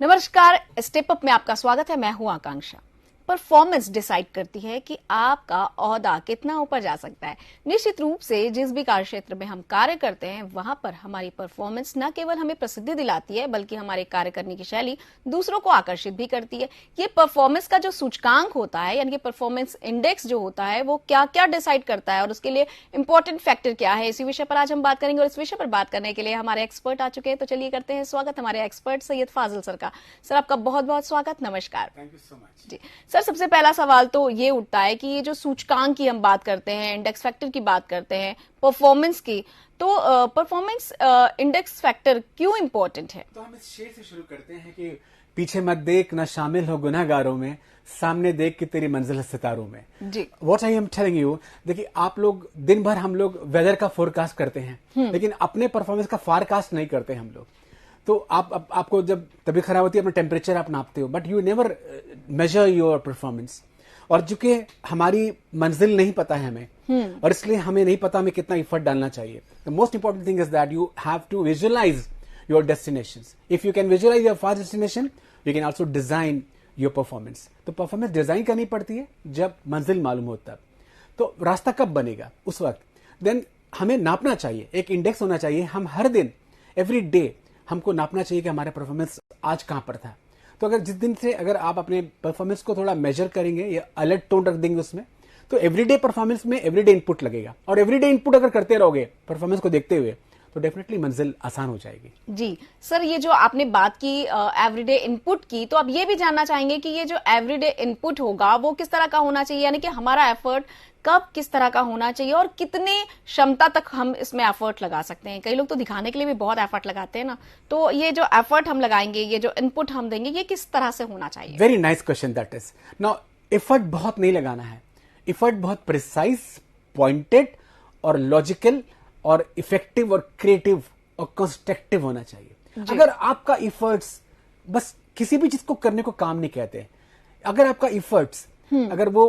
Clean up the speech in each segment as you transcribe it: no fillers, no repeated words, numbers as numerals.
नमस्कार, step up में आपका स्वागत है। मैं हूं आकांक्षा। परफॉर्मेंस डिसाइड करती है कि आपका ओहदा कितना ऊपर जा सकता है। निश्चित रूप से जिस भी कार्य क्षेत्र में हम कार्य करते हैं वहां पर हमारी परफॉर्मेंस न केवल हमें प्रसिद्धि दिलाती है बल्कि हमारे कार्य करने की शैली दूसरों को आकर्षित भी करती है। ये परफॉर्मेंस का जो सूचकांक होता है यानी कि परफॉर्मेंस इंडेक्स जो होता है वो क्या क्या डिसाइड करता है और उसके लिए इंपॉर्टेंट फैक्टर क्या है, इसी विषय पर आज हम बात करेंगे। और इस विषय पर बात करने के लिए हमारे एक्सपर्ट आ चुके हैं, तो चलिए करते हैं स्वागत हमारे एक्सपर्ट सैयद फाजिल सर का। सर आपका बहुत बहुत स्वागत। नमस्कार। थैंक यू सो मच जी सर, सबसे पहला सवाल तो ये उठता है कि ये जो सूचकांक की हम बात करते हैं, इंडेक्स फैक्टर की बात करते हैं, परफॉर्मेंस की, तो परफॉर्मेंस इंडेक्स फैक्टर क्यों इंपॉर्टेंट है? तो हम इस शेर से शुरू करते हैं कि पीछे मत देख ना शामिल हो गुनाहगारों में, सामने देख कि तेरी मंजिल है सितारों में। जी what I am telling you, देखिए आप लोग दिन भर हम लोग वेदर का फोरकास्ट करते हैं लेकिन अपने परफॉर्मेंस का फारकास्ट नहीं करते हम लोग। तो आपको जब तबीयत खराब होती है अपना टेम्परेचर आप नापते हो but you never major your performance. और चूंकि हमारी मंजिल नहीं पता है हमें और इसलिए हमें नहीं पता हमें कितना इफर्ट डालना चाहिए। The most important thing is that you have to visualise your destinations. If you can visualise your first destination you can also design your performance. तो परफॉर्मेंस डिजाइन करनी पड़ती है जब मंजिल मालूम हो तब। तो रास्ता कब बनेगा उस वक्त। देन हमें नापना चाहिए, एक इंडेक्स होना चाहिए। हम हर दिन एवरी डे हमको नापना चाहिए कि हमारा परफॉर्मेंस आज कहां पर था। तो अगर जिस दिन से अगर आप अपने परफॉर्मेंस को थोड़ा मेजर करेंगे या अलर्ट टोन रख देंगे उसमें, तो एवरीडे परफॉर्मेंस में एवरीडे इनपुट लगेगा। और एवरीडे इनपुट अगर करते रहोगे परफॉर्मेंस को देखते हुए तो डेफिनेटली मंजिल आसान हो जाएगी। जी सर, ये जो आपने बात की एवरीडे इनपुट की, तो अब ये भी जानना चाहेंगे कि ये जो एवरीडे इनपुट होगा वो किस तरह का होना चाहिए, यानी कि हमारा एफर्ट कब किस तरह का होना चाहिए और कितने क्षमता तक हम इसमें एफर्ट लगा सकते हैं। कई लोग तो दिखाने के लिए भी बहुत एफर्ट लगाते हैं ना, तो ये जो एफर्ट हम लगाएंगे, ये जो इनपुट हम देंगे, ये किस तरह से होना चाहिए? Very nice question that is. Now effort बहुत नहीं लगाना है, एफर्ट बहुत प्रिसाइज, पॉइंटेड और लॉजिकल और इफेक्टिव और क्रिएटिव और कंस्ट्रक्टिव होना चाहिए। अगर आपका इफर्ट्स बस किसी भी चीज को करने को काम नहीं कहते, अगर आपका इफर्ट्स अगर वो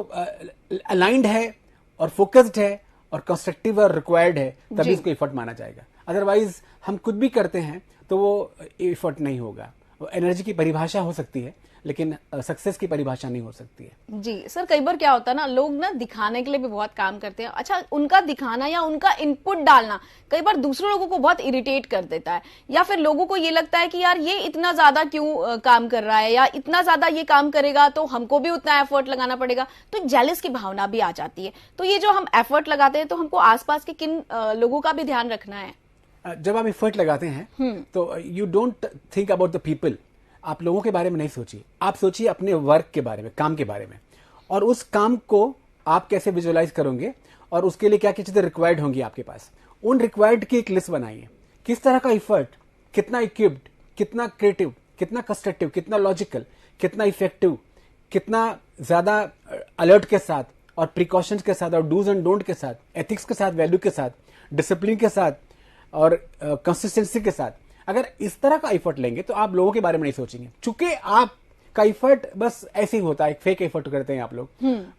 अलाइंड है और फोकस्ड है और कंस्ट्रक्टिव और रिक्वायर्ड है तभी इसको इफर्ट माना जाएगा। अदरवाइज हम कुछ भी करते हैं तो वो इफर्ट नहीं होगा। वो एनर्जी की परिभाषा हो सकती है लेकिन सक्सेस की परिभाषा नहीं हो सकती है। जी सर, कई बार क्या होता है ना, लोग ना दिखाने के लिए भी बहुत काम करते हैं। अच्छा, उनका दिखाना या उनका इनपुट डालना कई बार दूसरे लोगों को बहुत इरिटेट कर देता है, या फिर लोगों को ये लगता है कि यार ये इतना ज्यादा क्यों काम कर रहा है, या इतना ज्यादा ये काम करेगा तो हमको भी उतना एफर्ट लगाना पड़ेगा। तो एक जेलस की भावना भी आ जाती है। तो ये जो हम एफर्ट लगाते हैं तो हमको आसपास के किन लोगों का भी ध्यान रखना है? जब आप एफर्ट लगाते हैं तो you don't think about the people. आप लोगों के बारे में नहीं सोचिए, आप सोचिए अपने वर्क के बारे में, काम के बारे में। और उस काम को आप कैसे विजुअलाइज करोगे और उसके लिए क्या क्या चीजें रिक्वायर्ड होंगी आपके पास। उन रिक्वायर्ड की एक लिस्ट बनाइए। किस तरह का इफर्ट, कितना इक्विप्ड, कितना क्रिएटिव, कितना कंस्ट्रक्टिव, कितना लॉजिकल, कितना इफेक्टिव, कितना ज्यादा अलर्ट के साथ और प्रिकॉशंस के साथ और डूज एंड डोंट के साथ, एथिक्स के साथ, वैल्यू के साथ, डिसिप्लिन के साथ और कंसिस्टेंसी के साथ। अगर इस तरह का एफर्ट लेंगे तो आप लोगों के बारे में नहीं सोचेंगे। चूंकि आपका एफर्ट बस ऐसे ही होता है, फेक एफर्ट करते हैं आप लोग,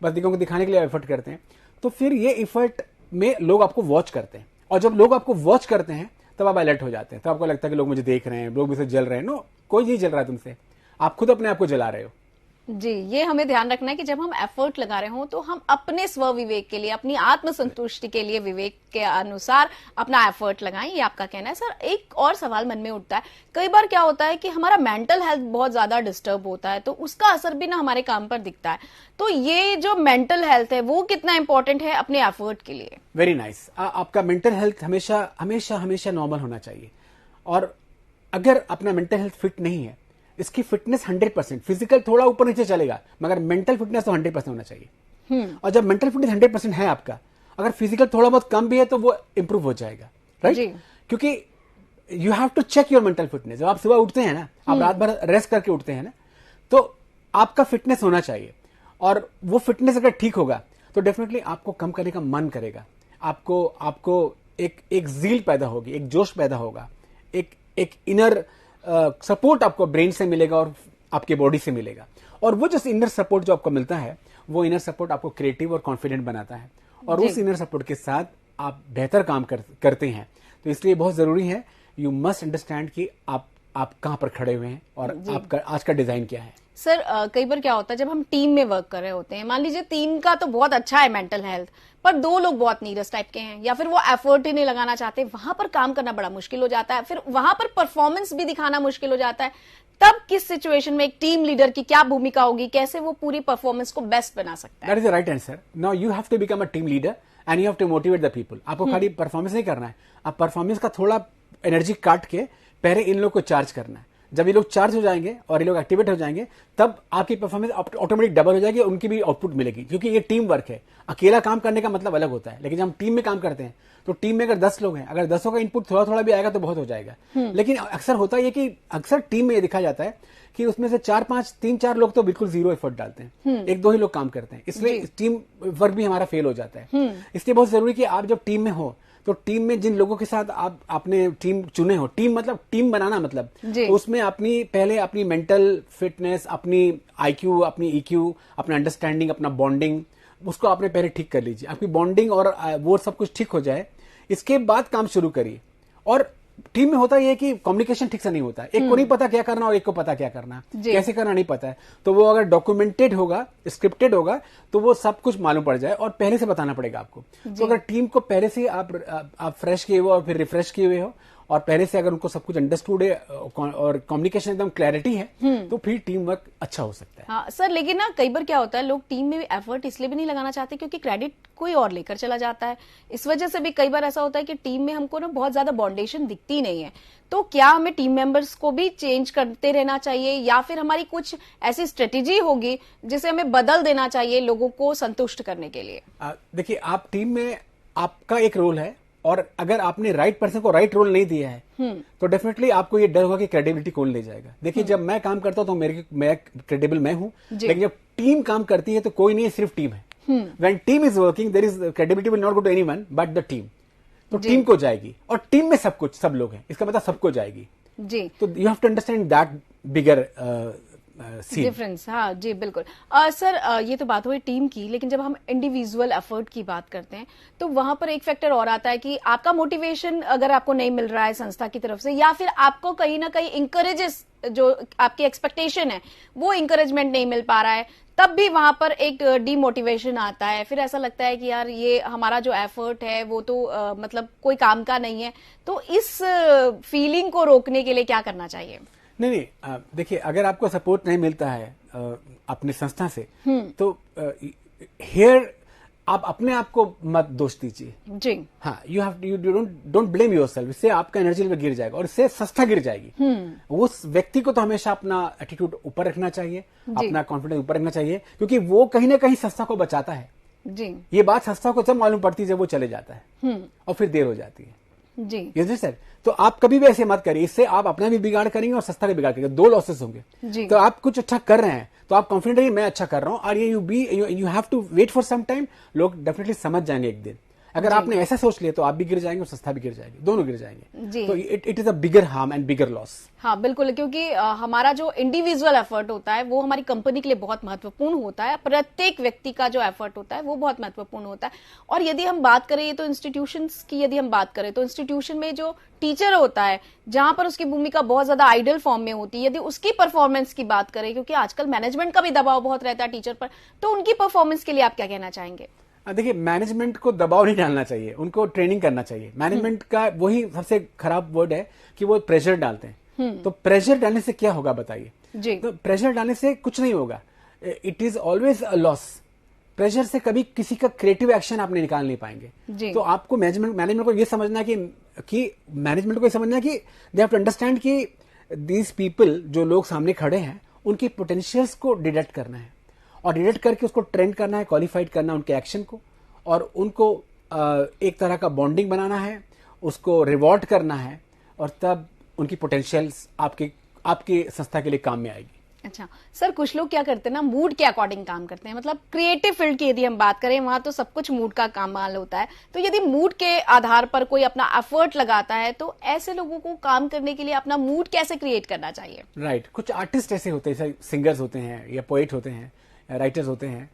बस लोगों को दिखाने के लिए एफर्ट करते हैं। तो फिर ये एफर्ट में लोग आपको वॉच करते हैं और जब लोग आपको वॉच करते हैं तब आप अलर्ट हो जाते हैं। तब आपको लगता है कि लोग मुझे देख रहे हैं, लोग मुझसे जल रहे हैं। नो, कोई नहीं जल रहा है तुमसे, आप खुद अपने आप को जला रहे हो। जी, ये हमें ध्यान रखना है कि जब हम एफर्ट लगा रहे हों तो हम अपने स्व विवेक के लिए, अपनी आत्मसंतुष्टि के लिए, विवेक के अनुसार अपना एफर्ट लगाएं, ये आपका कहना है। सर, एक और सवाल मन में उठता है, कई बार क्या होता है कि हमारा मेंटल हेल्थ बहुत ज्यादा डिस्टर्ब होता है तो उसका असर भी ना हमारे काम पर दिखता है। तो ये जो मेंटल हेल्थ है वो कितना इंपॉर्टेंट है अपने एफर्ट के लिए? Very nice. आपका मेंटल हेल्थ हमेशा हमेशा हमेशा नॉर्मल होना चाहिए। और अगर अपना मेंटल हेल्थ फिट नहीं है, इसकी फिटनेस 100%, फिजिकल थोड़ा ऊपर नीचे चलेगा मगर मेंटल फिटनेस तो 100% होना चाहिए। और जब मेंटल फिटनेस 100% है आपका, अगर फिजिकल थोड़ा बहुत कम भी है तो वो इंप्रूव हो जाएगा, राइट? क्योंकि you have to check your mental fitness. जब आप सुबह उठते हैं ना, आप रात भर रेस्ट करके उठते हैं ना, तो आपका फिटनेस होना चाहिए। और वो फिटनेस अगर ठीक होगा तो डेफिनेटली आपको कम करने का मन करेगा, आपको एक जील पैदा होगी, एक जोश पैदा होगा, एक इनर सपोर्ट आपको ब्रेन से मिलेगा और आपके बॉडी से मिलेगा। और वो जो इनर सपोर्ट जो आपको मिलता है, वो इनर सपोर्ट आपको क्रिएटिव और कॉन्फिडेंट बनाता है। और उस इनर सपोर्ट के साथ आप बेहतर काम करते हैं। तो इसलिए बहुत जरूरी है, यू मस्ट अंडरस्टैंड कि आप आप कहाँ पर खड़े हुए हैं और आपका आज का डिजाइन क्या है। सर कई बार क्या होता है जब हम टीम में वर्क कर रहे होते हैं, मान लीजिए टीम का तो बहुत अच्छा है मेंटल हेल्थ, पर दो लोग बहुत नीरस टाइप के हैं या फिर वो एफर्ट ही नहीं लगाना चाहते, वहां पर काम करना बड़ा मुश्किल हो जाता है, फिर वहां पर परफॉर्मेंस भी दिखाना मुश्किल हो जाता है। तब किस सिचुएशन में एक टीम लीडर की क्या भूमिका होगी, कैसे वो पूरी परफॉर्मेंस को बेस्ट बना सकता है? That is the right answer. Now you have to become a team leader and you have to motivate the people. आपको खाली परफॉर्मेंस नहीं करना है, आप परफॉर्मेंस का थोड़ा एनर्जी काट के पहले इन लोग को चार्ज करना है। जब ये लोग चार्ज हो जाएंगे और ये लोग एक्टिवेट हो जाएंगे तब आपकी परफॉर्मेंस ऑटोमेटिक डबल हो जाएगी, उनकी भी आउटपुट मिलेगी, क्योंकि ये टीम वर्क है। अकेला काम करने का मतलब अलग होता है, लेकिन जब हम टीम में काम करते हैं तो टीम में अगर 10 लोग हैं, अगर 10 का इनपुट थोड़ा थोड़ा भी आएगा तो बहुत हो जाएगा। लेकिन अक्सर होता है कि अक्सर टीम में ये देखा जाता है कि उसमें से 3-4 लोग तो बिल्कुल जीरो एफर्ट डालते हैं, 1-2 ही लोग काम करते हैं, इसलिए टीम वर्क भी हमारा फेल हो जाता है। इसलिए बहुत जरूरी कि आप जब टीम में हो तो टीम में जिन लोगों के साथ आप आपने टीम चुने हो, टीम मतलब टीम बनाना मतलब, तो उसमें पहले अपनी मेंटल फिटनेस, अपनी आईक्यू, अपनी ईक्यू, अपना अंडरस्टैंडिंग, अपना बॉन्डिंग, उसको आपने पहले ठीक कर लीजिए। आपकी बॉन्डिंग और वो सब कुछ ठीक हो जाए, इसके बाद काम शुरू करिए। और टीम में होता यह है कि कम्युनिकेशन ठीक से नहीं होता है, एक को नहीं पता क्या करना और एक को पता क्या करना, कैसे करना नहीं पता है। तो वो अगर डॉक्यूमेंटेड होगा, स्क्रिप्टेड होगा, तो वो सब कुछ मालूम पड़ जाए और पहले से बताना पड़ेगा आपको। तो अगर टीम को पहले से आप फ्रेश किए हुए और फिर रिफ्रेश किए हुए हो और पहले से अगर उनको सब कुछ अंडरस्टूड है और कम्युनिकेशन एकदम क्लैरिटी है, तो फिर टीम वर्क अच्छा हो सकता है। हाँ सर, लेकिन ना कई बार क्या होता है लोग टीम में भी एफर्ट इसलिए भी नहीं लगाना चाहते क्योंकि क्रेडिट कोई और लेकर चला जाता है। इस वजह से भी कई बार ऐसा होता है कि टीम में हमको ना बहुत ज्यादा बॉन्डेशन दिखती नहीं है। तो क्या हमें टीम मेंबर्स को भी चेंज करते रहना चाहिए या फिर हमारी कुछ ऐसी स्ट्रेटेजी होगी जिसे हमें बदल देना चाहिए लोगों को संतुष्ट करने के लिए? देखिए, आप टीम में आपका एक रोल है और अगर आपने राइट पर्सन को राइट रोल नहीं दिया है तो डेफिनेटली आपको ये डर होगा कि क्रेडिबिलिटी कौन ले जाएगा। देखिए, जब मैं काम करता हूं तो मैं क्रेडिबल मैं हूं, लेकिन जब टीम काम करती है तो कोई नहीं है, सिर्फ टीम है। When team is working there is credibility will not go to anyone but the team. तो टीम को जाएगी और टीम में सब लोग हैं, इसका मतलब सबको जाएगी जी। तो you have to understand that bigger difference. हाँ जी, बिल्कुल। सर ये तो बात हुई टीम की, लेकिन जब हम इंडिविजुअल एफर्ट की बात करते हैं तो वहां पर एक फैक्टर और आता है कि आपका मोटिवेशन अगर आपको नहीं मिल रहा है संस्था की तरफ से या फिर आपको कहीं ना कहीं इंकरेजेस, जो आपकी एक्सपेक्टेशन है वो इंकरेजमेंट नहीं मिल पा रहा है, तब भी वहां पर एक डीमोटिवेशन आता है। फिर ऐसा लगता है कि यार ये हमारा जो एफर्ट है वो तो मतलब कोई काम का नहीं है। तो इस फीलिंग को रोकने के लिए क्या करना चाहिए? नहीं, देखिए, अगर आपको सपोर्ट नहीं मिलता है अपनी संस्था से तो हियर आप अपने आप को मत दोष दीजिए जी। हाँ, यू डोंट ब्लेम योरसेल्फ। इससे आपका एनर्जी लेवल गिर जाएगा और इससे संस्था गिर जाएगी। उस व्यक्ति को तो हमेशा अपना एटीट्यूड ऊपर रखना चाहिए, अपना कॉन्फिडेंस ऊपर रखना चाहिए, क्योंकि वो कहीं ना कहीं संस्था को बचाता है जी। ये बात संस्था को जब मालूम पड़ती है जब वो चले जाता है और फिर देर हो जाती है जी। सर, तो आप कभी भी ऐसे मत करिए, इससे आप अपना भी बिगाड़ करेंगे और संस्था का बिगाड़ करेंगे, दो लॉसेस होंगे। तो आप कुछ अच्छा कर रहे हैं तो आप कॉन्फिडेंट रहिए, मैं अच्छा कर रहा हूं, और you have to wait for some time. लोग डेफिनेटली समझ जाएंगे एक दिन। अगर आपने ऐसा सोच लिया तो आप भी गिर जाएंगे और संस्था भी गिर जाएगी, दोनों गिर जाएंगे। तो it is a bigger harm and bigger loss. हाँ बिल्कुल, क्योंकि हमारा जो इंडिविजुअल एफर्ट होता है वो हमारी कंपनी के लिए बहुत महत्वपूर्ण होता है। प्रत्येक व्यक्ति का जो एफर्ट होता है वो बहुत महत्वपूर्ण होता है। और यदि हम बात करें तो इंस्टीट्यूशंस की, यदि हम बात करें तो इंस्टीट्यूशन में जो टीचर होता है जहां पर उसकी भूमिका बहुत ज्यादा आइडल फॉर्म में होती है, यदि उसकी परफॉर्मेंस की बात करें, क्योंकि आजकल मैनेजमेंट का भी दबाव बहुत रहता है टीचर पर, तो उनकी परफॉर्मेंस के लिए आप क्या कहना चाहेंगे? देखिए, मैनेजमेंट को दबाव नहीं डालना चाहिए, उनको ट्रेनिंग करना चाहिए। मैनेजमेंट का वही सबसे खराब वर्ड है कि वो प्रेशर डालते हैं। तो प्रेशर डालने से क्या होगा बताइए? तो प्रेशर डालने से कुछ नहीं होगा, it is always a loss. Pressure से कभी किसी का क्रिएटिव एक्शन आप निकाल नहीं पाएंगे। तो आपको मैनेजमेंट को ये समझना कि मैनेजमेंट को ये समझना कि दे हैव टू अंडरस्टैंड कि दीज पीपल, जो लोग सामने खड़े हैं, उनकी पोटेंशियल्स को डिटेक्ट करना है और डिटेक्ट करके उसको ट्रेंड करना है, क्वालिफाइड करना है उनके एक्शन को, और उनको एक तरह का बॉन्डिंग बनाना है, उसको रिवॉर्ड करना है, और तब उनकी पोटेंशियल्स आपके संस्था के लिए काम में आएगी। अच्छा सर, कुछ लोग क्या करते हैं ना, मूड के अकॉर्डिंग काम करते हैं। मतलब क्रिएटिव फील्ड की यदि हम बात करें वहां तो सब कुछ मूड का कमाल होता है। तो यदि मूड के आधार पर कोई अपना एफर्ट लगाता है तो ऐसे लोगों को काम करने के लिए अपना मूड कैसे क्रिएट करना चाहिए? राइट, कुछ आर्टिस्ट ऐसे होते हैं, सिंगर्स होते हैं या पोएट होते हैं, राइटर्स होते हैं,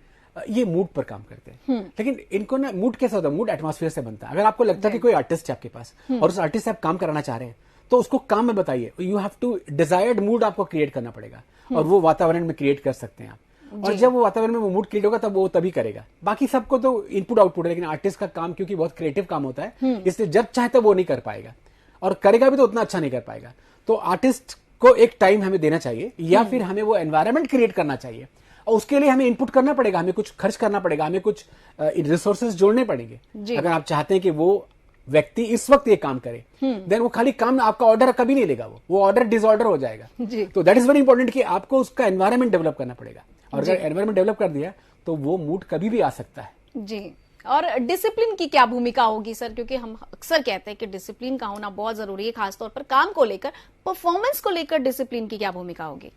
ये मूड पर काम करते हैं। लेकिन इनको ना मूड कैसा होता है? मूड एटमॉस्फेयर से बनता है। अगर आपको लगता है कि कोई आर्टिस्ट है आपके पास और उस आर्टिस्ट से आप काम कराना चाह रहे हैं तो उसको काम में बताइए। You have to desired mood आपको क्रिएट करना पड़ेगा, और वो वातावरण में क्रिएट कर सकते हैं आप। और जब वो वातावरण में वो मूड क्रिएट होगा तब वो तभी करेगा। बाकी सबको तो इनपुट आउटपुट है, लेकिन आर्टिस्ट का काम क्योंकि बहुत क्रिएटिव काम होता है, इसलिए जब चाहे तब वो नहीं कर पाएगा, और करेगा भी तो उतना अच्छा नहीं कर पाएगा। तो आर्टिस्ट को एक टाइम हमें देना चाहिए, या फिर हमें वो एनवायरनमेंट क्रिएट करना चाहिए, और उसके लिए हमें इनपुट करना पड़ेगा, हमें कुछ खर्च करना पड़ेगा, हमें कुछ रिसोर्सेज जोड़ने पड़ेंगे। अगर आप चाहते हैं कि वो व्यक्ति इस वक्त ये काम करे, देन वो खाली काम आपका ऑर्डर कभी नहीं लेगा, वो ऑर्डर डिसऑर्डर हो जाएगा। तो दैट इज वेरी इंपॉर्टेंट कि आपको उसका एनवायरनमेंट डेवलप करना पड़ेगा, और अगर एनवायरनमेंट डेवलप कर दिया तो वो मूड कभी भी आ सकता है। जी। और डिसिप्लिन की क्या भूमिका होगी सर, क्योंकि हम अक्सर कहते हैं कि डिसिप्लिन का होना बहुत जरूरी है, खासतौर पर काम को लेकर, परफॉर्मेंस को लेकर डिसिप्लिन की क्या भूमिका होगी?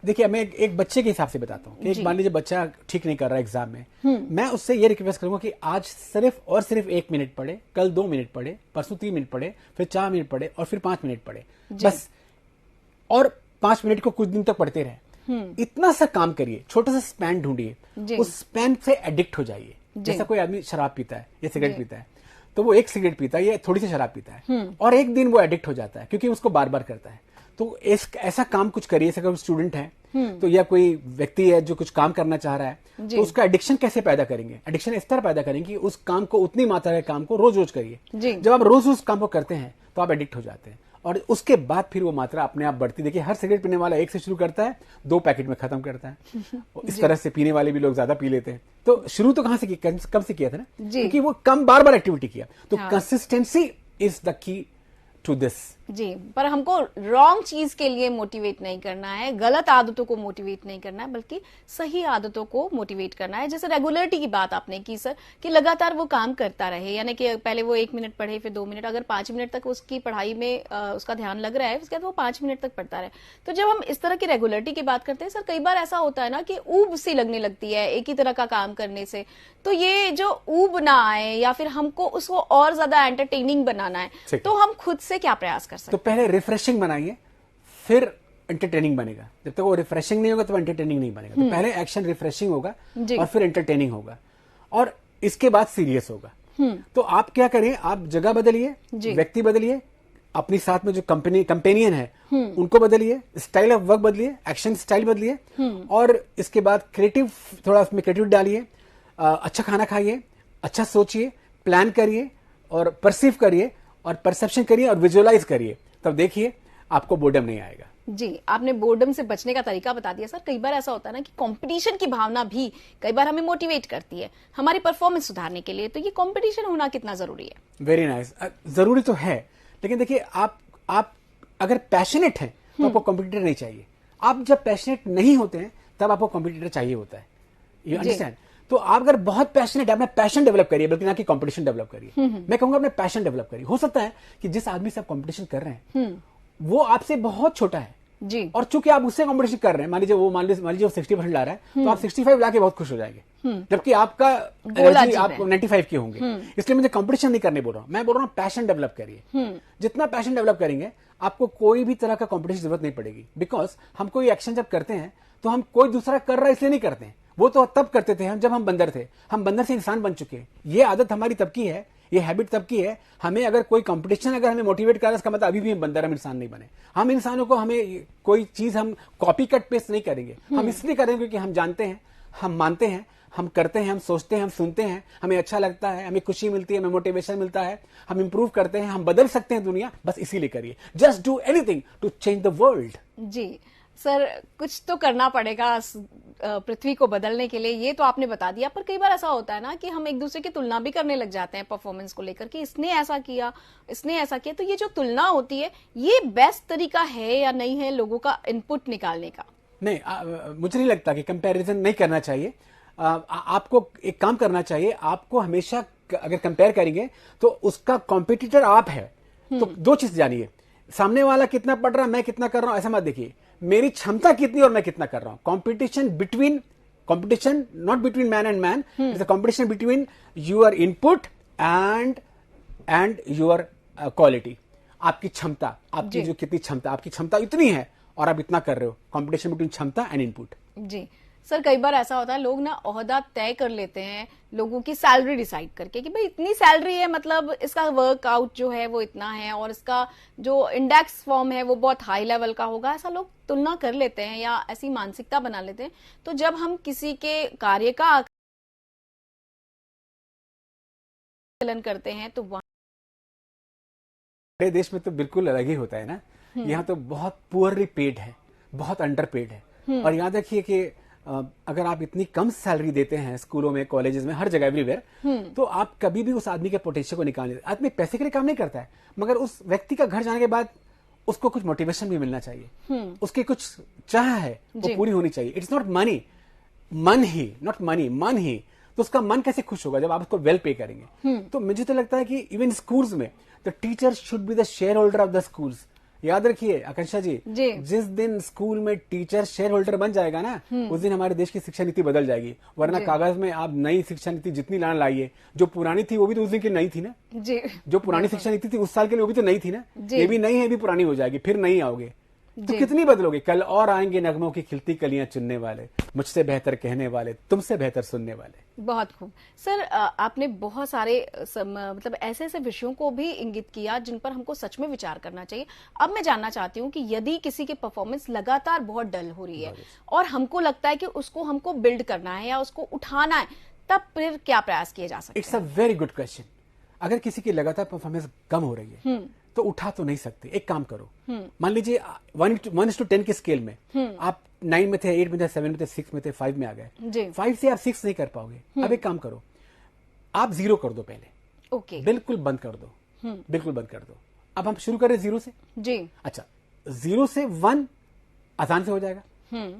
देखिए, मैं एक बच्चे के हिसाब से बताता हूँ कि एक मान लीजिए बच्चा ठीक नहीं कर रहा है एग्जाम में, मैं उससे ये रिक्वेस्ट करूंगा कि आज सिर्फ और सिर्फ 1 मिनट पढ़े, कल 2 मिनट पढ़े, परसों 3 मिनट पढ़े, फिर 4 मिनट पढ़े, और फिर 5 मिनट पढ़े, बस। और 5 मिनट को कुछ दिन तक पढ़ते रहे। इतना सा काम करिए, छोटा सा स्पैन ढूंढिए, उस स्पैन से एडिक्ट हो जाइए। जैसा कोई आदमी शराब पीता है या सिगरेट पीता है, तो वो एक सिगरेट पीता है या थोड़ी सी शराब पीता है, और एक दिन वो एडिक्ट हो जाता है क्योंकि उसको बार बार करता है। तो ऐसा काम कुछ करिए, जैसे कोई स्टूडेंट है तो, या कोई व्यक्ति है जो कुछ काम करना चाह रहा है, तो उसका एडिक्शन कैसे पैदा करेंगे? एडिक्शन इस तरह पैदा करेंगे कि उस काम को, उतनी मात्रा के काम को रोज रोज करिए। जब आप रोज उस काम को करते हैं तो आप एडिक्ट हो जाते हैं, और उसके बाद फिर वो मात्रा अपने आप बढ़ती। देखिए, हर सिगरेट पीने वाला 1 से शुरू करता है, 2 पैकेट में खत्म करता है। इस तरह से पीने वाले भी लोग ज्यादा पी लेते हैं। तो शुरू तो कहां से किया? कम से किया था ना, क्योंकि वो कम बार बार एक्टिविटी किया। तो consistency is the key to this. जी, पर हमको रॉन्ग चीज के लिए मोटिवेट नहीं करना है, गलत आदतों को मोटिवेट नहीं करना है, बल्कि सही आदतों को मोटिवेट करना है। जैसे रेगुलरिटी की बात आपने की सर, कि लगातार वो काम करता रहे, यानी कि पहले वो 1 मिनट पढ़े, फिर 2 मिनट, अगर 5 मिनट तक उसकी पढ़ाई में उसका ध्यान लग रहा है, उसके बाद वो 5 मिनट तक पढ़ता रहे। तो जब हम इस तरह की रेगुलरिटी की बात करते हैं सर, कई बार ऐसा होता है ना कि ऊब सी लगने लगती है एक ही तरह का काम करने से। तो ये जो ऊब ना आए, या फिर हमको उसको और ज्यादा एंटरटेनिंग बनाना है, तो हम खुद से क्या प्रयास कर सकते हैं? तो पहले रिफ्रेशिंग बनाइए, फिर एंटरटेनिंग बनेगा। जब तक वो रिफ्रेशिंग नहीं होगा तो एंटरटेनिंग नहीं बनेगा। तो पहले एक्शन रिफ्रेशिंग होगा, और फिर एंटरटेनिंग होगा, और इसके बाद सीरियस होगा। तो आप क्या करिए, आप जगह बदलिए, व्यक्ति बदलिए, अपनी साथ में जो कंपेनियन है उनको बदलिए, स्टाइल ऑफ वर्क बदलिए, एक्शन स्टाइल बदलिए, और इसके बाद क्रिएटिव, थोड़ा उसमें क्रिएटिव डालिए, अच्छा खाना खाइए, अच्छा सोचिए, प्लान करिए, और परसीव करिए, और परसेप्शन करिए, और विजुअलाइज करिए। तब देखिए आपको बोर्डम नहीं आएगा। जी, आपने बोर्डम से बचने का तरीका बता दिया सर। कई बार ऐसा होता है ना कि कंपटीशन की भावना भी कई बार हमें मोटिवेट करती है हमारी परफॉर्मेंस सुधारने के लिए। तो ये कंपटीशन होना कितना जरूरी है? Very nice. जरूरी तो है, लेकिन देखिए, आप अगर पैशनेट हैं तो आपको कॉम्पिटिटर नहीं चाहिए। आप जब पैशनेट नहीं होते हैं तब आपको कॉम्पिटिटर चाहिए होता है। You understand? तो आप अगर बहुत पैशनेट है, अपना पैशन डेवलप करिए, बल्कि ना कि कंपटीशन डेवलप करिए। मैं कहूंगा अपना पैशन डेवलप करिए। हो सकता है कि जिस आदमी से आप कंपटीशन कर रहे हैं वो आपसे बहुत छोटा है जी, और चूंकि आप उससे कंपटीशन कर रहे हैं, मान लीजिए वो 60% ला रहा है, तो आप 65 लाके बहुत खुश हो जाएंगे, जबकि आपका एनर्जी आप 95 के होंगे। इसलिए मुझे कंपटीशन नहीं करने बोल रहा हूं, मैं बोल रहा हूं पैशन डेवलप करिए। जितना पैशन डेवलप करेंगे आपको कोई भी तरह का कंपटीशन जरूरत नहीं पड़ेगी। बिकॉज हम कोई एक्शन जब करते हैं तो हम कोई दूसरा कर रहा है इसलिए नहीं करते हैं, वो तो तब करते थे हम जब हम बंदर थे। हम बंदर से इंसान बन चुके हैं। ये आदत हमारी तब की है, ये हैबिट तब की है। हमें अगर कोई कंपटीशन अगर हमें मोटिवेट कर रहा है, इसका मतलब अभी भी हम बंदर, हम इंसान नहीं बने। हम इंसानों को, हमें कोई चीज हम कॉपी कट पेस्ट नहीं करेंगे। हम इसलिए करेंगे क्योंकि हम जानते हैं, हम मानते हैं, हम करते हैं, हम सोचते हैं, हम सुनते हैं, हमें अच्छा लगता है, हमें खुशी मिलती है, हमें मोटिवेशन मिलता है, हम इंप्रूव करते हैं, हम बदल सकते हैं दुनिया। बस इसीलिए करिए। Just do anything to change the world. जी सर, कुछ तो करना पड़ेगा पृथ्वी को बदलने के लिए, ये तो आपने बता दिया। पर कई बार ऐसा होता है ना कि हम एक दूसरे की तुलना भी करने लग जाते हैं परफॉर्मेंस को लेकर, कि इसने ऐसा किया, इसने ऐसा किया। तो ये जो तुलना होती है, ये बेस्ट तरीका है या नहीं है लोगों का इनपुट निकालने का? नहीं, मुझे नहीं लगता कि कंपैरिजन नहीं करना चाहिए। आपको एक काम करना चाहिए, आपको हमेशा अगर कंपेयर करेंगे तो उसका कॉम्पिटिटर आप है। तो दो चीज जानिए, सामने वाला कितना पढ़ रहा है, मैं कितना कर रहा हूं, ऐसा मत देखिए। मेरी क्षमता कितनी और मैं कितना कर रहा हूं। Competition not between man and man, it's a competition between your input and your quality. आपकी क्षमता, आपकी जो कितनी क्षमता, आपकी क्षमता इतनी है और आप इतना कर रहे हो। कंपटीशन बिटवीन क्षमता एंड इनपुट। जी, सर कई बार ऐसा होता है लोग ना ओहदा तय कर लेते हैं लोगों की सैलरी डिसाइड करके कि भाई इतनी सैलरी है, मतलब इसका वर्कआउट जो है वो इतना है और इसका जो इंडेक्स फॉर्म है वो बहुत हाई लेवल का होगा। ऐसा लोग तुलना कर लेते हैं या ऐसी मानसिकता बना लेते हैं। तो जब हम किसी के कार्य का आकलन करते हैं तो वहां हमारे देश में तो बिल्कुल अलग ही होता है ना। यहाँ तो बहुत पुअरली पेड है, बहुत अंडर पेड है। और यहाँ देखिए कि अगर आप इतनी कम सैलरी देते हैं स्कूलों में, कॉलेजेस में, हर जगह एवरीवेयर, तो आप कभी भी उस आदमी के पोटेंशियल को निकाल नहीं। आदमी पैसे के लिए काम नहीं करता है, मगर उस व्यक्ति का घर जाने के बाद उसको कुछ मोटिवेशन भी मिलना चाहिए, उसकी कुछ चाह है वो पूरी होनी चाहिए। इट्स नॉट मनी, मन ही, नॉट मनी, मन ही। तो उसका मन कैसे खुश होगा जब आप उसको वेल पे करेंगे। तो मुझे तो लगता है कि इवन स्कूल्स में the teacher should be the share holder of the schools. याद रखिए आकांक्षा जी, जिस दिन स्कूल में टीचर शेयर होल्डर बन जाएगा ना, उस दिन हमारे देश की शिक्षा नीति बदल जाएगी। वरना कागज में आप नई शिक्षा नीति जितनी लाना लाइए, जो पुरानी थी वो भी तो उस दिन की नई थी ना जी। जो पुरानी शिक्षा नीति थी उस साल के लिए वो भी तो नई थी ना। ये भी नई है, भी पुरानी हो जाएगी, फिर नई आओगे तो कितनी बदलोगे। कल और आएंगे नगमों की खिलती कलियां चुनने वाले, मुझसे बेहतर कहने वाले, तुमसे बेहतर सुनने वाले। बहुत खूब सर, आपने बहुत सारे मतलब ऐसे ऐसे विषयों को भी इंगित किया जिन पर हमको सच में विचार करना चाहिए। अब मैं जानना चाहती हूँ कि यदि किसी की परफॉर्मेंस लगातार बहुत डल हो रही है और हमको लगता है कि उसको हमको बिल्ड करना है या उसको उठाना है, तब फिर क्या प्रयास किए जा सकते हैं? It's a very good question. अगर किसी की लगातार परफॉर्मेंस कम हो रही है तो उठा तो नहीं सकते। एक काम करो, मान लीजिए 1:10 के स्केल में आप 9 में थे, 8 में थे, 7 में थे, 6 में थे, 5 में आ गए। 5 से आप 6 नहीं कर पाओगे। अब एक काम करो, आप 0 कर दो पहले। ओके। बिल्कुल बंद कर दो, बिल्कुल बंद कर दो। अब हम शुरू करें 0 से। जी। अच्छा, 0 से 1 आसान से हो जाएगा,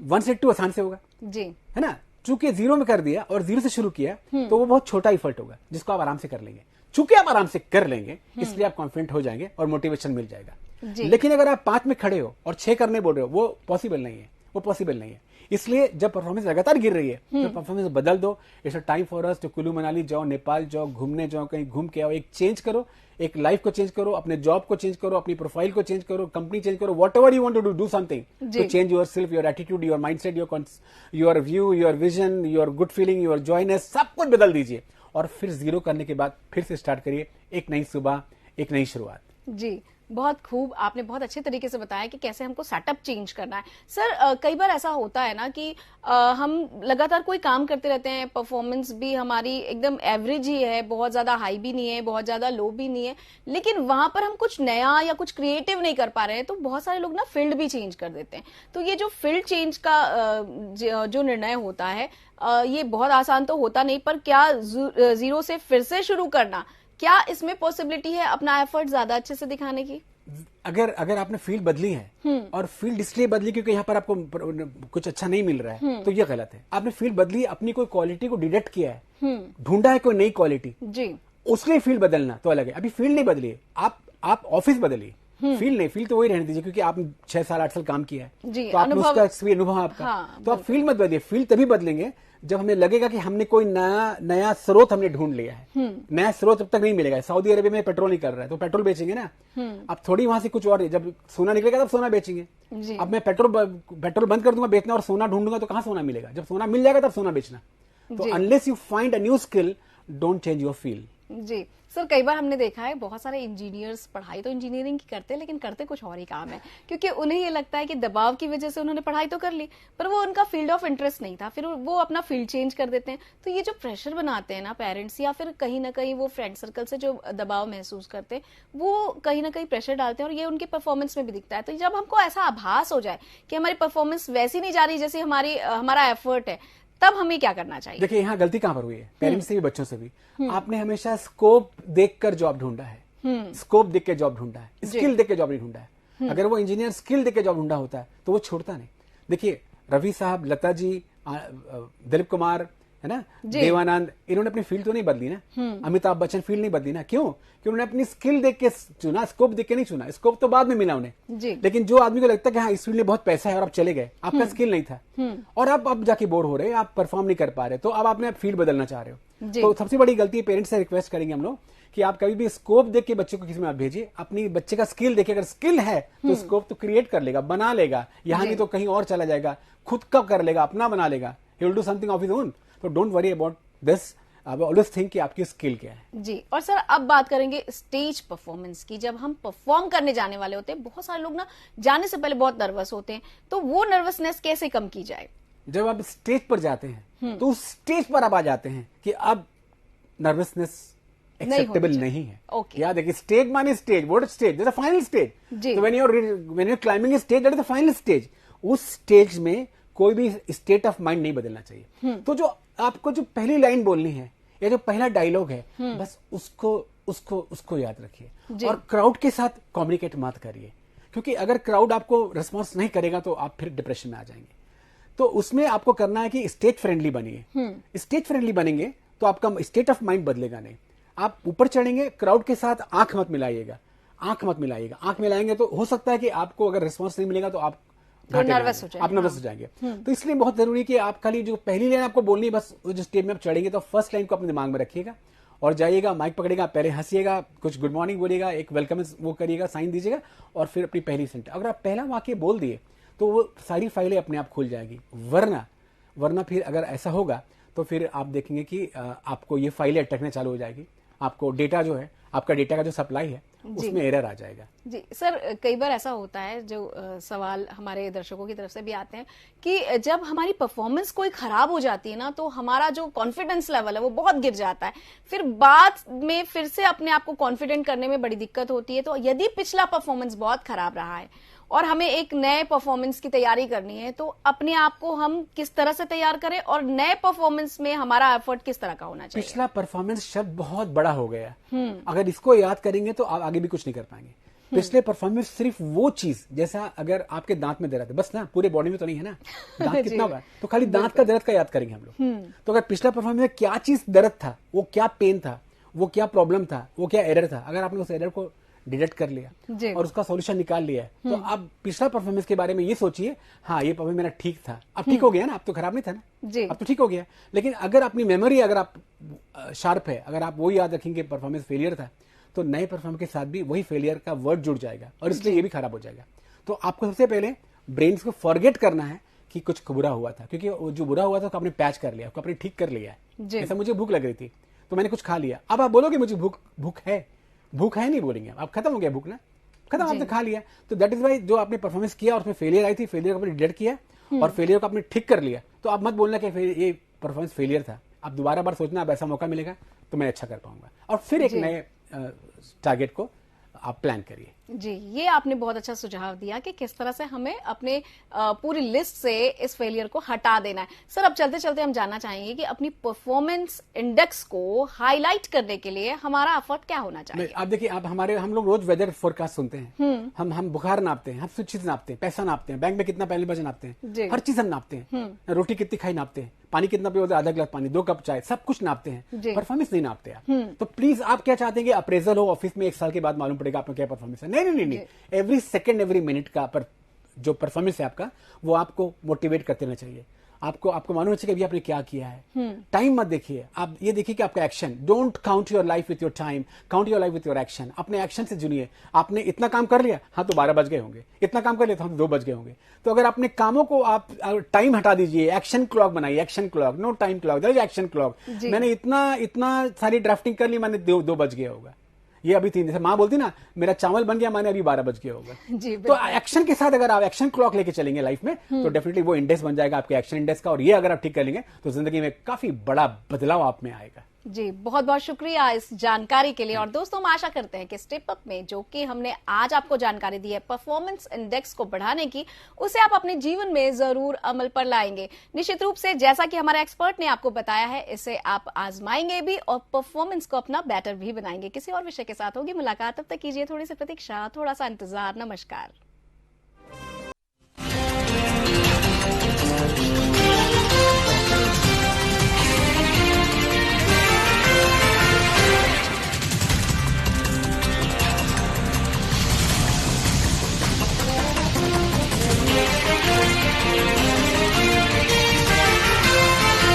1 से 2 आसान से होगा जी, है ना। चूंकि 0 में कर दिया और 0 से शुरू किया तो वो बहुत छोटा इफर्ट होगा जिसको आप आराम से कर लेंगे। चूंकि आप आराम से कर लेंगे इसलिए आप कॉन्फिडेंट हो जाएंगे और मोटिवेशन मिल जाएगा। लेकिन अगर आप 5 में खड़े हो और 6 करने बोल रहे हो, वो पॉसिबल नहीं है, वो पॉसिबल नहीं है। इसलिए जब परफॉर्मेंस लगातार गिर रही है तो परफॉर्मेंस बदल दो। It's a time for us to Kullu Manali जाओ, नेपाल जाओ, घूमने जाओ, कहीं घूम के आओ, एक चेंज करो, एक लाइफ को चेंज करो, अपने जॉब को चेंज करो, अपनी प्रोफाइल को चेंज करो, कंपनी चेंज करो, whatever you want to do something to change yourself, your attitude, your mindset, your view, your vision, your good feeling, your joyness, सब कुछ बदल दीजिए। और फिर 0 करने के बाद फिर से स्टार्ट करिए, एक नई सुबह, एक नई शुरुआत। जी, बहुत खूब। आपने बहुत अच्छे तरीके से बताया कि कैसे हमको सेटअप चेंज करना है। सर कई बार ऐसा होता है ना कि हम लगातार कोई काम करते रहते हैं, परफॉर्मेंस भी हमारी एकदम एवरेज ही है, बहुत ज्यादा हाई भी नहीं है, बहुत ज्यादा लो भी नहीं है, लेकिन वहां पर हम कुछ नया या कुछ क्रिएटिव नहीं कर पा रहे हैं। तो बहुत सारे लोग ना फील्ड भी चेंज कर देते हैं। तो ये जो फील्ड चेंज का जो निर्णय होता है, ये बहुत आसान तो होता नहीं, पर क्या 0 से फिर से शुरू करना, क्या इसमें पॉसिबिलिटी है अपना एफर्ट ज्यादा अच्छे से दिखाने की? अगर आपने फील्ड बदली है और फील्ड इसलिए बदली क्योंकि यहाँ पर आपको कुछ अच्छा नहीं मिल रहा है, तो ये गलत है। आपने फील्ड बदली, अपनी कोई क्वालिटी को डिटेक्ट किया है, ढूंढा है कोई नई क्वालिटी जी, उसके लिए फील्ड बदलना तो अलग है। अभी फील्ड नहीं बदली, आप ऑफिस बदलिए, फील्ड नहीं। फील्ड तो वही रहने दीजिए क्योंकि आप 6 साल 8 साल काम किया है, तो आपने उसका अनुभव आपका। हाँ, तो आप फील्ड मत बदलिए। फील्ड तभी बदलेंगे जब हमें लगेगा कि हमने कोई नया स्रोत हमने ढूंढ लिया है। नया स्रोत जब तक नहीं मिलेगा, सऊदी अरेबिया में पेट्रोल नहीं कर रहा है तो पेट्रोल बेचेंगे ना। अब थोड़ी वहां से कुछ और, जब सोना निकलेगा तब सोना बेचेंगे। अब मैं पेट्रोल बंद कर दूंगा बेचना और सोना ढूंढूंगा तो कहां सोना मिलेगा? जब सोना मिल जाएगा तब सोना बेचना। तो unless you find a new skill, don't change your field. जी सर, कई बार हमने देखा है बहुत सारे इंजीनियर्स पढ़ाई तो इंजीनियरिंग की करते हैं लेकिन करते कुछ और ही काम है, क्योंकि उन्हें ये लगता है कि दबाव की वजह से उन्होंने पढ़ाई तो कर ली पर वो उनका फील्ड ऑफ इंटरेस्ट नहीं था, फिर वो अपना फील्ड चेंज कर देते हैं। तो ये जो प्रेशर बनाते हैं ना पेरेंट्स, या फिर कहीं ना कहीं वो फ्रेंड सर्कल से जो दबाव महसूस करते हैं, वो कहीं ना कहीं प्रेशर डालते हैं और ये उनके परफॉर्मेंस में भी दिखता है। तो जब हमको ऐसा आभास हो जाए कि हमारी परफॉर्मेंस वैसी नहीं जा रही जैसे हमारा एफर्ट है, तब हमें क्या करना चाहिए? देखिए यहाँ गलती कहां पर हुई है, पेरेंट्स से भी बच्चों से भी। आपने हमेशा स्कोप देखकर जॉब ढूंढा है, स्कोप देख के जॉब ढूंढा है, स्किल देख के जॉब नहीं ढूंढा है। अगर वो इंजीनियर स्किल देख के जॉब ढूंढा होता है तो वो छोड़ता नहीं। देखिए रवि साहब, लता जी, दिलीप कुमार, है ना, देवानंद, इन्होंने अपनी फील्ड तो नहीं बदली ना। अमिताभ बच्चन फील्ड नहीं बदली ना। क्यों? कि उन्होंने अपनी स्किल देख के चुना, स्कोप देख के नहीं चुना। स्कोप तो बाद में मिला उन्हें, लेकिन जो आदमी को लगता है कि हाँ इस फील्ड में बहुत पैसा है और आप चले गए, आपका स्किल नहीं था और आप अब जाके बोर हो रहे, आप परफॉर्म नहीं कर पा रहे, तो अब आपने फील्ड बदलना चाह रहे हो। तो सबसे बड़ी गलती पेरेंट्स से रिक्वेस्ट करेंगे हम लोग कि आप कभी भी स्कोप देख के बच्चे को किसी में आप भेजिए, अपनी बच्चे का स्किल देखिए। अगर स्किल है तो स्कोप तो क्रिएट कर लेगा, बना लेगा, यहाँ नहीं तो कहीं और चला जाएगा, खुद का कर लेगा, अपना बना लेगा। He will do something of his own. तो don't worry about this. Always think कि आपकी स्किल क्या है. जी. और सर अब बात करेंगे स्टेज परफॉर्मेंस की. जब हम परफॉर्म करने जाने वाले होते हैं, बहुत सारे लोग ना जाने से पहले बहुत नर्वस होते हैं, तो वो नर्वसनेस कैसे कम की जाए? जब आप स्टेज पर जाते हैं तो उस स्टेज पर आप आ जाते हैं कि अब नर्वसनेस एक्सेप्टेबल नहीं है. Okay. याद है कि स्टेज माने stage, what stage? That's the final stage. जी. तो when you climbing stage, that is the final stage. उस स्टेज में कोई भी स्टेट ऑफ माइंड नहीं बदलना चाहिए. तो जो आपको जो पहली लाइन बोलनी है या जो पहला डायलॉग है, बस उसको याद रखिए और क्राउड के साथ कम्युनिकेट मत करिए, क्योंकि अगर क्राउड आपको रिस्पॉन्स नहीं करेगा तो आप फिर डिप्रेशन में आ जाएंगे. तो उसमें आपको करना है कि स्टेज फ्रेंडली बनिए. स्टेज फ्रेंडली बनेंगे तो आपका स्टेट ऑफ माइंड बदलेगा नहीं. आप ऊपर चढ़ेंगे, क्राउड के साथ आंख मत मिलाइएगा. आंख मिलाएंगे तो हो सकता है कि आपको अगर रिस्पॉन्स नहीं मिलेगा तो आप नर्वस हो जाएंगे. तो इसलिए बहुत जरूरी है कि आप खाली जो पहली लाइन आपको बोलनी है, बस जो स्टेज में आप चढ़ेंगे तो फर्स्ट लाइन को अपने दिमाग में रखिएगा और जाइएगा, माइक पकड़ेगा, पहले हंसिएगा, कुछ गुड मॉर्निंग बोलिएगा, एक वेलकम वो करिएगा, साइन दीजिएगा और फिर अपनी पहली सेंटेंस. अगर आप पहला वाक्य बोल दिए तो वो सारी फाइलें अपने आप खुल जाएगी. वरना फिर अगर ऐसा होगा तो फिर आप देखेंगे कि आपको ये फाइलें अटकने चालू हो जाएगी. आपको डेटा जो है, आपका डेटा का जो सप्लाई है उसमें एरर आ जाएगा. जी सर, कई बार ऐसा होता है जो सवाल हमारे दर्शकों की तरफ से भी आते हैं कि जब हमारी परफॉर्मेंस कोई खराब हो जाती है ना, तो हमारा जो कॉन्फिडेंस लेवल है वो बहुत गिर जाता है. फिर बाद में फिर से अपने आप को कॉन्फिडेंट करने में बड़ी दिक्कत होती है. तो यदि पिछला परफॉर्मेंस बहुत खराब रहा है और हमें एक नए परफॉर्मेंस की तैयारी करनी है, तो अपने आप को हम किस तरह से तैयार करें और नए परफॉर्मेंस में हमारा एफर्ट किस तरह का होना चाहिए? पिछला परफॉर्मेंस शब्द बहुत बड़ा हो गया. अगर इसको याद करेंगे तो आप आगे भी कुछ नहीं कर पाएंगे. पिछले परफॉर्मेंस सिर्फ वो चीज, जैसा अगर आपके दांत में दर्द है, बस ना, पूरे बॉडी में तो नहीं है ना, दांत कितना होगा, तो खाली दांत का दर्द का याद करेंगे हम लोग. तो अगर पिछला परफॉर्मेंस में क्या चीज दर्द था, वो क्या पेन था, वो क्या प्रॉब्लम था, वो क्या एरर था, अगर आपने उस एरर को डिटेक्ट कर लिया और उसका सॉल्यूशन निकाल लिया है, तो आप पिछला परफॉर्मेंस के बारे में ये सोचिए, हाँ ये परफॉर्मेंस मेरा ठीक था, अब ठीक हो गया ना, अब तो खराब नहीं था ना, अब तो ठीक हो गया. लेकिन अगर अपनी मेमोरी अगर आप शार्प है, अगर आप वो याद रखेंगे परफॉर्मेंस फेलियर था, तो नए परफॉर्मेंस के साथ भी वही फेलियर का वर्ड जुड़ जाएगा और इसलिए ये भी खराब हो जाएगा. तो आपको सबसे पहले ब्रेन को फॉरगेट करना है कि कुछ बुरा हुआ था, क्योंकि जो बुरा हुआ था तो आपने पैच कर लिया, आपने ठीक कर लिया है. जैसे मुझे भूख लग रही थी तो मैंने कुछ खा लिया, अब आप बोलोगे मुझे भूख है नहीं बोलेंगे, आप खत्म हो गया भूख ना, खत्म, आपने खा लिया. तो दैट इज वाई जो आपने परफॉर्मेंस किया और उसमें फेलियर आई थी, फेलियर को आपने डिटेक्ट किया और फेलियर को आपने ठीक कर लिया, तो आप मत बोलना कि ये परफॉर्मेंस फेलियर था. आप दोबारा बार सोचना, अब ऐसा मौका मिलेगा तो मैं अच्छा कर पाऊंगा और फिर एक नए टारगेट को आप प्लान करिए. जी, ये आपने बहुत अच्छा सुझाव दिया कि किस तरह से हमें अपने पूरी लिस्ट से इस फेलियर को हटा देना है. सर, अब चलते चलते हम जानना चाहेंगे कि अपनी परफॉर्मेंस इंडेक्स को हाईलाइट करने के लिए हमारा एफर्ट क्या होना चाहिए? आप देखिए, आप हम लोग रोज वेदर फोरकास्ट सुनते हैं, हम बुखार नापते हैं, हम सब चीज नापते हैं, पैसा नापते हैं, बैंक में कितना पहले बजे नापते हैं, हर चीज हम नापते हैं, रोटी कितनी खाई नापते हैं, पानी कितना पियो, आधा गिलास पानी, 2 कप चाय, सब कुछ नापते हैं, परफॉर्मेंस नहीं नापते आप. तो प्लीज आप क्या चाहते हैं कि अप्रेजल हो ऑफिस में, 1 साल के बाद मालूम पड़ेगा आपका क्या परफॉर्मेंस है? नहीं. एवरी सेकेंड एवरी मिनट का जो परफॉर्मेंस है आपका, वो आपको मोटिवेट करते रहना चाहिए. आपको मालूम चाहिए कि अभी आपने क्या किया है. टाइम मत देखिए, आप ये देखिए कि आपका action. Don't count your life with your time, count your life with your action. अपने एक्शन से जुड़िए. आपने इतना काम कर लिया, हाँ तो 12 बज गए होंगे, इतना काम कर लिया तो हम 2 बज गए होंगे. तो अगर अपने कामों को आप टाइम हटा दीजिए, एक्शन क्लॉक बनाइए, action clock, no time clock, there is action clock. मैंने इतना सारी ड्राफ्टिंग कर ली, मैंने 2 बज गया होगा. ये अभी 3 जैसे माँ बोलती ना, मेरा चावल बन गया, मैंने अभी 12 बज गया होगा. तो एक्शन के साथ अगर आप एक्शन क्लॉक लेके चलेंगे लाइफ में, तो डेफिनेटली वो इंडेक्स बन जाएगा आपके एक्शन इंडेक्स का, और ये अगर आप ठीक कर लेंगे तो जिंदगी में काफी बड़ा बदलाव आप में आएगा. जी, बहुत बहुत शुक्रिया इस जानकारी के लिए. और दोस्तों, हम आशा करते हैं कि स्टेप अप में जो कि हमने आज आपको जानकारी दी है परफॉर्मेंस इंडेक्स को बढ़ाने की, उसे आप अपने जीवन में जरूर अमल पर लाएंगे. निश्चित रूप से जैसा कि हमारे एक्सपर्ट ने आपको बताया है, इसे आप आजमाएंगे भी और परफॉर्मेंस को अपना बेटर भी बनाएंगे. किसी और विषय के साथ होगी मुलाकात, तब तक कीजिए थोड़ी सी प्रतीक्षा, थोड़ा सा इंतजार. नमस्कार.